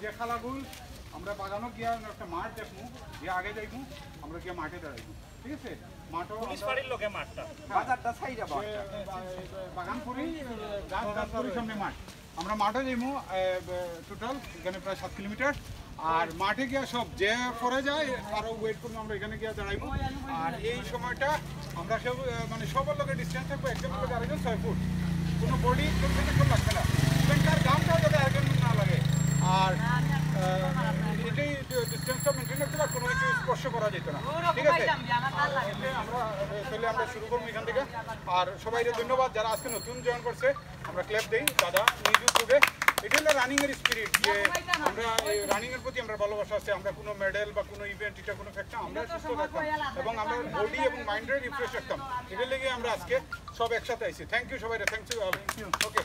যে খালাগুল আমরা বাগানো গিয়া একটা মাঠ দেখবো যে আগে যাইবো আমরা গিয়া মাঠে দাঁড়াইবো ঠিক আছে মাঠও পুলিশ বাড়ির লোকে মাঠটা বাজারটা সাইডা বাগান পুরি গাছ পুরি সামনে মাঠ আমরা মাঠে যাইবো টোটাল এখানে প্রায় 7 কিলোমিটার আর মাঠে গিয়া সব যে পরে যায় আরো ওয়েট করবো আমরা এখানে গিয়া দাঁড়াইবো আর এই সময়টা আমরা সব মানে সবার লোকের ডিস্টেন্স থাকবো একজন লোকের আরেকজন 6 ফুট কোনো বডি কনসেন্ট্রেশন লাগবে না সেন্টার গামটাও যাতে একজন না লাগে আর এটাই ডিস্টেন্সটা মেনটেন করতে বা কোনো কিছু স্পর্শ করা যেত না ঠিক আছে আমরা তাহলে আমরা শুরু করবো এখান থেকে আর সবাইকে ধন্যবাদ যারা আজকে নতুন জয়েন করছে আমরা ক্ল্যাপ দিই দাদা নিজ উদ্যোগে এটা হলো রানিংয়ের স্পিরিট যে আমরা রানিংয়ের প্রতি আমরা ভালোবাসা আছে আমরা কোনো মেডেল বা কোনো ইভেন্ট এটা কোনো ফ্যাক্টর আমরা সুস্থ থাকতাম এবং আমরা বডি এবং মাইন্ডের রিফ্রেশ রাখতাম এটার লেগে আমরা আজকে সব একসাথে আইছি থ্যাংক ইউ সবাই থ্যাংক ইউ ওকে